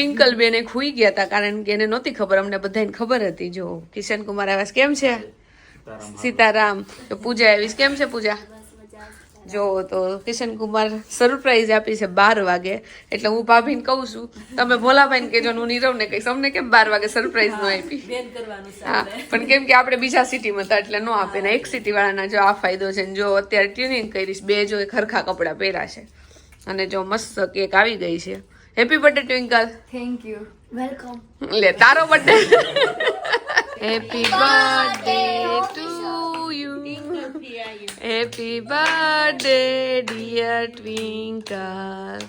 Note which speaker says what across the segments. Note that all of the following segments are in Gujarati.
Speaker 1: ટ્વિંકલ બેન ખુઈ ગયા હતા કારણ કે એને નહોતી ખબર, અમને બધાને ખબર હતી. જો કિશન કુમાર આવ્યા કેમ છે, સીતારામ. તો પૂજા આવીશ કેમ છે પૂજા. જો તો કિશન કુમાર સરપ્રાઈઝ આપી છે 12 વાગે. એટલે હું ભાભીને કહું છું તમે ભોલાભાઈને કહેજો, હું નીરવને કહીશ અમને કેમ 12 વાગે સરપ્રાઈઝ ન આપી. હા પણ કેમ કે આપણે બીજા સિટીમાં હતા એટલે ન આપે ને. એક સિટી વાળાના જો આ ફાયદો છે. જો અત્યારે ટ્યુનિંગ કરીશ, બે જો ખરખા કપડાં પહેર્યા છે અને જો મસ્ત કેક આવી ગઈ છે. Happy birthday Twinkle.
Speaker 2: Thank you, welcome.
Speaker 1: લે તારો birthday. Happy birthday to you, happy birthday dear Twinkle,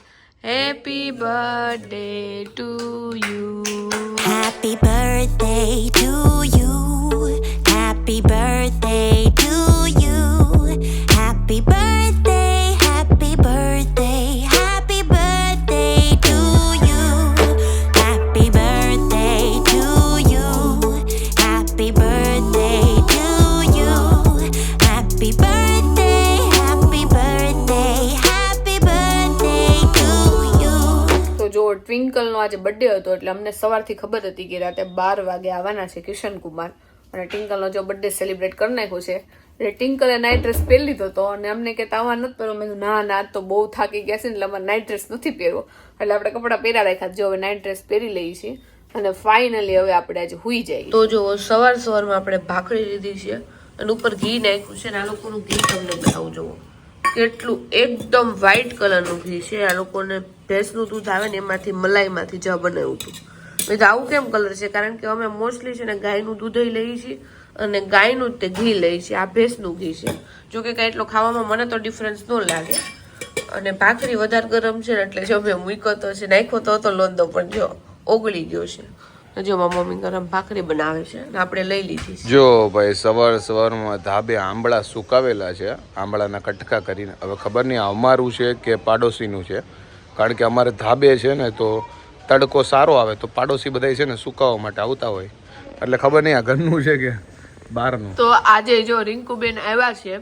Speaker 1: happy birthday to you.
Speaker 3: Happy birthday to you. Happy birthday to you. Happy birthday, happy birthday, happy birthday to you. Happy birthday to you. Happy birthday to you. Happy birthday, happy birthday, happy birthday to you.
Speaker 1: તો જો ટ્વિંકલનો આજે બર્થડે હતો એટલે અમને સવારથી ખબર હતી કે રાતે 12 વાગે આવવાના છે કિશન કુમાર, અને ટ્વિંકલનો જો બર્થડે સેલિબ્રેટ કરી નાખ્યો છે. એટલે ટ્વિંકલે નાઇટ ડ્રેસ પહેરી લીધો હતો અને અમને કે તાવા નથી પહેરવો. મેં ના ના તો બહુ થાકી ગયા છે ને એટલે અમારે નાઇટ ડ્રેસ નથી પહેરવો. એટલે આપણે કપડાં પહેર્યા રાખ્યા. જો હવે નાઇટ ડ્રેસ પહેરી લઈએ છીએ અને ફાઇનલી હવે આપણે આજે હુઈ જઈએ. તો જો સવારમાં આપણે ભાખરી લીધી છે અને ઉપર ઘી નાખ્યું છે. ને આ લોકોનું ઘી તમને બતાવું જોવો કેટલું એકદમ વ્હાઈટ કલરનું ઘી છે. આ લોકોને ભેંસનું દૂધ આવે ને એમાંથી મલાઈમાંથી જ બનાવ્યું હતું. મેં તો આવું કેમ કલર છે કારણ કે અમે મોસ્ટલી છે ને ગાયનું દૂધ લઈએ છીએ અને ગાયનું જ તે ઘી લઈએ છીએ. આ ભેંસનું ઘી છે. જો કે કાંઈ એટલો ખાવામાં મને તો ડિફરન્સ ન લાગે. અને ભાખરી વધારે ગરમ છે ને એટલે જો મેં મૂક્યો તો છે, નાખ્યો તો હતો લોંદો પણ જો ઓગળી ગયો છે. જો મારી મમ્મી ગરમ ભાખરી બનાવે છે ને આપણે લઈ લીધી છે.
Speaker 4: જો ભાઈ સવારમાં ધાબે આંબળા સુકાવેલા છે, આંબળાના કટકા કરીને. હવે ખબર નહીં અમારું છે કે પાડોશીનું છે, કારણ કે અમારે ધાબે છે ને તો તડકો સારો આવે તો પાડોશી બધા છે ને સુકાવવા માટે આવતા હોય, એટલે ખબર નહીં આ ઘરનું છે કે બહારનું.
Speaker 1: તો આજે જો રિંકુબેન આવ્યા છે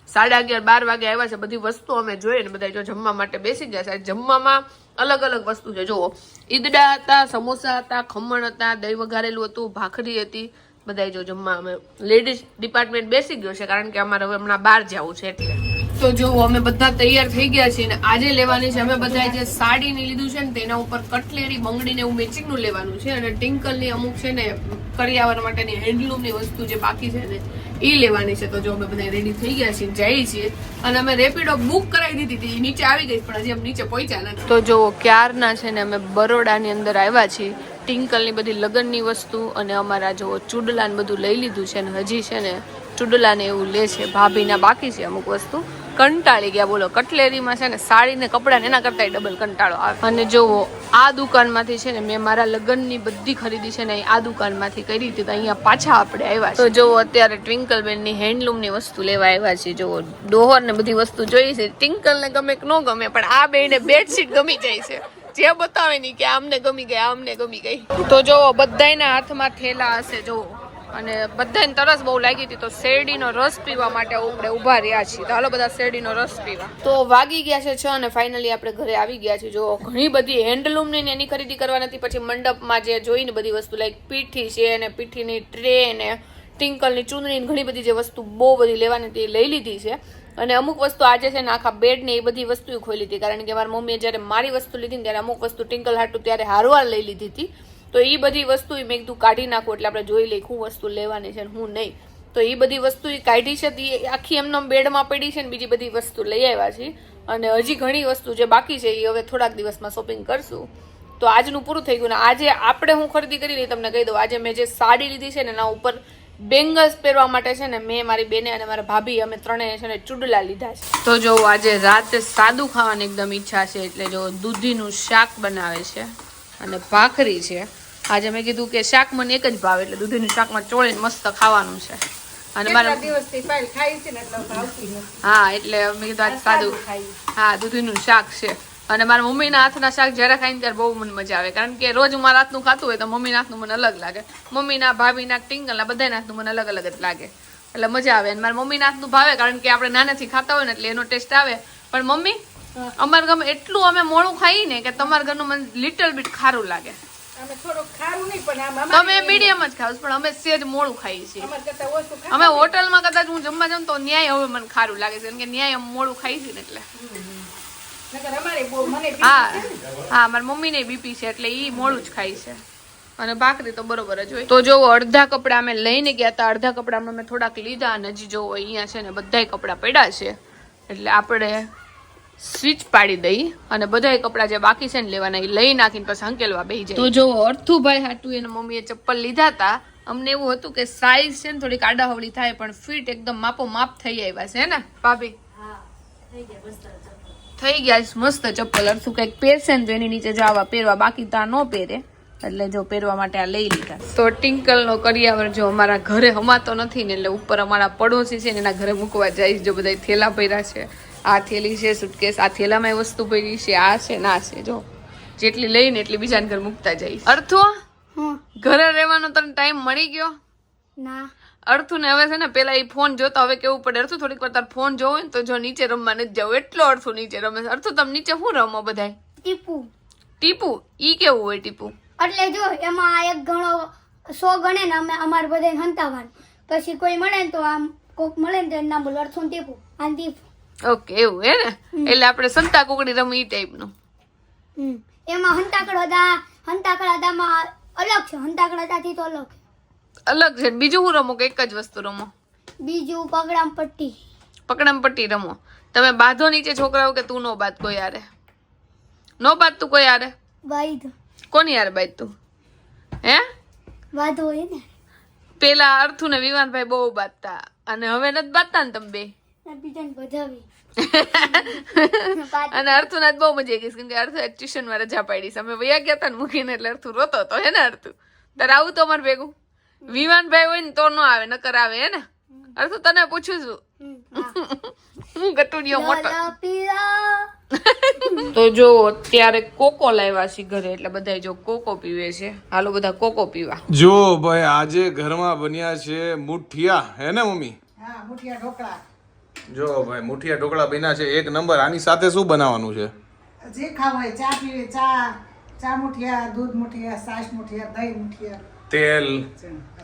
Speaker 1: 11:30-12 વાગે આવ્યા છે. બધી વસ્તુ અમે જોઈએ ને બધા જો જમવા માટે બેસી ગયા છે. જમવામાં અલગ અલગ વસ્તુ છે. જુઓ ઈદડા હતા, સમોસા હતા, ખમણ હતા, દહીં વઘારેલું હતું, ભાખરી હતી. બધા જો જમવા અમે લેડીઝ ડિપાર્ટમેન્ટ બેસી ગયો છે કારણ કે અમારે હવે હમણાં બહાર જવું છે એટલે. તો જો અમે બધા તૈયાર થઈ ગયા છીએ ને આજે લેવાની છે અમે બધા જે સાડીને લીધું છે ને તેના ઉપર કટલેરી બંગડીને એવું મેચિંગનું લેવાનું છે. અને ટિંકલની અમુક છે ને કરિયાવર માટેની હેન્ડલૂમની વસ્તુ જે બાકી છે ને એ લેવાની છે. તો જો અમે બધા રેડી થઈ ગયા છીએ, જઈએ છીએ. અને અમે રેપિડો બુક કરાવી દીધી હતી, નીચે આવી ગઈ પણ હજી અમે નીચે પહોંચ્યા નથી. તો જો ક્યારના છે ને અમે બરોડાની અંદર આવ્યા છીએ. ટિંકલની બધી લગ્નની વસ્તુ અને અમારા જો ચૂડલા ને બધું લઈ લીધું છે ને હજી છે ને ચૂડલા ને એવું લે છે. ભાભીના બાકી છે અમુક વસ્તુ. કંટાળી ગયા બોલો. કટલેરીમાં છે ને સાડી ને કપડા ને એના કરતા ડબલ કંટાળો આવે. અને જોવો આ દુકાનમાંથી છે ને મેં મારા લગ્નની બધી ખરીદી છે ને આ દુકાનમાંથી કરી હતી. તો અહીંયા પાછા આપણે આવ્યા. તો જોવો અત્યારે ટ્વિંકલ બેનની હેન્ડલૂમની વસ્તુ લેવા આવ્યા છે. જોવો ડોહર ને બધી વસ્તુ જોઈ છે. ટ્વિંકલ ને ગમે કે ન ગમે પણ આ બેને બેડશીટ ગમી જાય છે. જે બતાવે નહીં કે આમને ગમી ગઈ, આમને ગમી ગઈ. તો જોવો બધાના હાથમાં થેલા હશે જોવો. અને બધાને તરસ બહુ લાગી હતી તો શેરડીનો રસ પીવા માટે આપણે ઊભા રહ્યા છીએ. તો હાલો બધા શેરડીનો રસ પીવા. તો વાગી ગયા છે 6 અને ફાઇનલી આપણે ઘરે આવી ગયા છીએ. જો ઘણી બધી હેન્ડલૂમની એની ખરીદી કરવાની હતી. પછી મંડપમાં જે જોઈને બધી વસ્તુ લાઈક પીઠી છે અને પીઠીની ટ્રે ને ટિંકલની ચૂંદડી ઘણી બધી જે વસ્તુ બહુ બધી લેવાની હતી એ લઈ લીધી છે. અને અમુક વસ્તુ આજે છે ને આખા બેડ ને એ બધી વસ્તુ ખોલી હતી કારણ કે મારી મમ્મીએ જ્યારે મારી વસ્તુ લીધી ને ત્યારે અમુક વસ્તુ ટિંકલ હાટું ત્યારે હારવાર લઈ લીધી હતી. તો એ બધી વસ્તુ મેં કીધું કાઢી નાખું એટલે આપણે જોઈ લઈ શું વસ્તુ લેવાની છે હું નહીં. તો એ બધી વસ્તુ કાઢી છે એ આખી એમનો બેડમાં પડી છે ને બીજી બધી વસ્તુ લઈ આવ્યા છે. અને હજી ઘણી વસ્તુ જે બાકી છે એ હવે થોડાક દિવસમાં શોપિંગ કરશું. તો આજનું પૂરું થઈ ગયું. ને આજે આપણે હું ખરીદી કરી લઈ તમને કહી દઉં. આજે મેં જે સાડી લીધી છે ને એના ઉપર બેંગલ્સ પહેરવા માટે છે ને મેં મારી બેને અને મારા ભાભી અમે ત્રણેય છે ને ચૂડલા લીધા છે. તો જો આજે રાતે સાદું ખાવાની એકદમ ઈચ્છા છે એટલે જો દૂધીનું શાક બનાવે છે અને ભાખરી છે. આજે મેં કીધું કે શાક મને એક જ ભાવે એટલે દૂધીનું શાકમાં ચોળીને મસ્ત ખાવાનું છે. અને મારા દિવસથી ફાઈલ ખાઈ છે ને એટલે ભાવતી નથી. હા એટલે મેં કીધું આજ સાદું હા દૂધીનું શાક છે. અને મારા મમ્મીના હાથના શાક જ્યારે ખાઈને ત્યારે બહુ મને મજા આવે કારણ કે રોજ મારા હાથનું ખાતું હોય તો મમ્મીના હાથનું મને અલગ લાગે. મમ્મીના ભાભીના ટિંકલના બધાના હાથનું મને અલગ અલગ જ લાગે એટલે મજા આવે. અને મારા મમ્મીના હાથનું ભાવે કારણ કે આપણે નાનેથી ખાતા હોય ને એટલે એનો ટેસ્ટ આવે. પણ મમ્મી અમારા ઘરમાં એટલું અમે મોડું ખાઈએ ને કે તમારા ઘરનું મને લિટલ બીટ ખારું લાગે.
Speaker 2: અમે થોડુંક ખારું નહીં પણ આમ
Speaker 1: તમે મીડિયમ જ ખાવ છો, પણ અમે સેજ મોડું ખાઈએ છીએ.
Speaker 2: અમાર કરતા ઓછું ખાય.
Speaker 1: અમે હોટલમાં કદાચ હું જમવા જાઉં તો ન્યાય હવે મને ખારું લાગે છે, કે ન્યાય અમે મોડું ખાઈ છીએ ને એટલે.
Speaker 2: નકર અમારે બહુ મને
Speaker 1: હા હા, મારી મમ્મીને બીપી છે એટલે ઈ મોડું જ ખાય છે. અને ભાખરી તો બરોબર જ હોય. તો જો અડધા કપડા અમે લઈને ગયા હતા, અડધા કપડામાં મેં થોડાક લીધા, અને હજી જો અહીંયા છે ને બધાય કપડા પડ્યા છે, એટલે આપણે સ્વિચ પાડી દઈ અને બધાય કપડા જે બાકી છે ને લેવાના એ લઈ નાખીને પછી હંકેલવા બેસી જાય. તો જો અર્થુભાઈ હાટુ એને મમ્મીએ ચપ્પલ લીધા હતા. અમને એવું હતું કે સાઈઝ છે ને થોડીક આડાહવળી થાય, પણ ફિટ એકદમ માપો માપ થઈ આવ્યા છે ને ભાભી? થઈ ગયા મસ્ત ચપ્પલ. અર્થુ કઈક પહેરશે ને તો એની નીચે જો આવા પહેરવા, બાકી તો આ ન પહેરે, એટલે જો પહેરવા માટે આ લઈ લીધા. તો ટિંકલ નો કરિયાવર જો અમારા ઘરે હમાતો નથી ને, એટલે ઉપર અમારા પડોશી છે ને એના ઘરે મૂકવા જાય. જો બધા થેલા ભર્યા છે, આ થેલી છે સુટકેસ, આ થેલામાં વસ્તુ ભરી છે, આ છે ના છે, જો જેટલી લઈને એટલી બીજાને ઘર મૂકતા જાય. અર્થુ ઘરે રહેવાનો તને ટાઈમ મળી ગયો?
Speaker 2: ના.
Speaker 1: અર્થુ ને હવે છે ને પેલા એ ફોન જોતા હવે કેવું પડે, અર્થુ થોડીક વાર તાર ફોન જોવો ને તો જો નીચે રમવા નથી જાવ, એટલો અર્થુ નીચે રમે. અર્થુ તમે નીચે શું રમો બધાય?
Speaker 2: ટીપુ.
Speaker 1: ટીપુ? ઈ કેવું હોય ટીપુ?
Speaker 2: એટલે જો એમાં એક ગણો 100 ગણે ને અમે અમાર બધાય હંતાવાનું, પછી કોઈ મળે ને તો આમ કોક મળે ને તો એનું નામ બોલ અર્થું ટીપુ. આન ટીપુ.
Speaker 1: ઓકે, એવું હે ને? એટલે આપણે સંતા કુકડી રમી ઈ ટાઈપનું.
Speaker 2: એમાં હંતાકડામાં અલગ છે, હંતાકડાથી તો અલગ.
Speaker 1: અલગ છે. બીજું શું રમો કે એક જ વસ્તુ રમો?
Speaker 2: બીજું પગડામ પટ્ટી.
Speaker 1: પકડમ પટ્ટી રમો. તમે બાંધો નીચે છોકરાઓ કે તું નો બાંધ કોઈ યારે? નો બાંધ તું કોઈ યારે?
Speaker 2: વાઈદ.
Speaker 1: કોની યારે બાંધ તું? હે?
Speaker 2: વાદ હોય ને.
Speaker 1: પેલા અર્થુ ને વિવાનભાઈ બહુ બાંધતા, અને હવે નથી બાંધતા ને તમે બે?
Speaker 2: બીજાને બધાવી.
Speaker 1: અને અર્થુ ના બહુ મજા આવી ગઈ, કેમ કે અર્થુ ટ્યુશન માં રજા પાડી છે. અમે વયા ગયા હતા ને મૂકીને, એટલે અર્થુ રોતો હતો હે ને? અર્થુ તારે આવું તો અમારે ભેગું? વિવાનભાઈ હોય ને તો ન આવે, નકર આવે હે ને? અર્થુ તને પૂછું છું, હું ગટુડિયો મોટો. તો જો અત્યારે કોકો લાવ્યા છે ઘરે, એટલે બધા જો કોકો પીવે છે. હાલો બધા કોકો પીવા.
Speaker 4: જો ભાઈ આજે ઘરમાં બન્યા છે મુઠિયા, હે ને મમ્મી?
Speaker 5: હા, મુઠિયા ઢોકળા.
Speaker 4: જો ભાઈ મુઠિયા ઢોકળા બન્યા છે એક નંબર. આની સાથે શું બનાવવાનું છે?
Speaker 5: જે ખાવું હોય, ચા પીવે ચા મુઠિયા, દૂધ મુઠિયા, છાશ મુઠિયા, દહીં મુઠિયા,
Speaker 4: તેલ,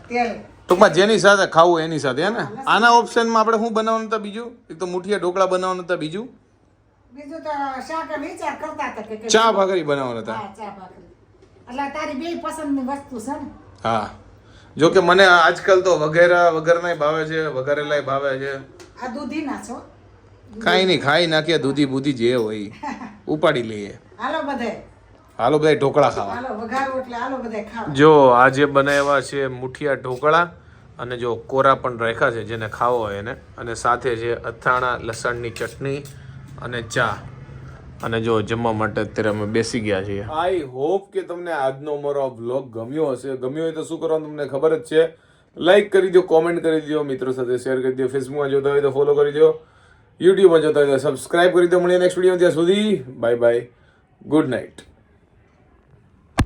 Speaker 5: તેલ.
Speaker 4: ટૂંકમાં જેની સાથે ખાવું એની સાથે, હે ને? આના ઓપ્શનમાં આપણે શું બનાવવાનું હતા બીજું? એક તો મુઠિયા ઢોકળા બનાવવાનું હતા, બીજું
Speaker 5: તો શાક વિચાર કરતા હતા કે
Speaker 4: ચા ભાખરી બનાવવાના હતા.
Speaker 5: હા, ચા ભાખરી. એટલે તારી બે પસંદની વસ્તુ છે ને.
Speaker 4: હા, જો કે મને આજકાલ તો વગરના ભાવે છે, વઘારેલા ભાવે છે.
Speaker 5: આ દૂધી ના છો.
Speaker 4: કાંઈ નહીં, ખાઈ નાખીએ દૂધી બૂધી જે હોય ઉપાડી લઈએ.
Speaker 5: હાલો બધે,
Speaker 4: હાલો બધા ઢોકળા ખાવા.
Speaker 5: હાલો વઘારું એટલે હાલો બધે ખાવા.
Speaker 4: જો આજે બનાવ્યા છે મુઠિયા ઢોકળા, અને જો કોરા પણ રાખ્યા છે જેને ખાવો હોય એને, અને સાથે છે અથાણા, લસણની ચટણી અને ચા. અને જો જમવા માટે અત્યારે અમે બેસી ગયા છીએ. આઈ હોપ કે તમને આજનો અમારો વ્લોગ ગમ્યો હશે. ગમ્યો હોય તો શું કરવાનું તમને ખબર જ છે. લાઈક કરી દો, કોમેન્ટ કરી દો, મિત્રો સાથે શેર કરી દો, ફેસબુકમાં જોતા હોય તો ફોલો કરી દો, યુટ્યુબમાં જોતા હોય તો સબસ્ક્રાઇબ કરી દો. મળીએ નેક્સ્ટ વિડીયો. ત્યાં સુધી બાય બાય, ગુડ નાઇટ.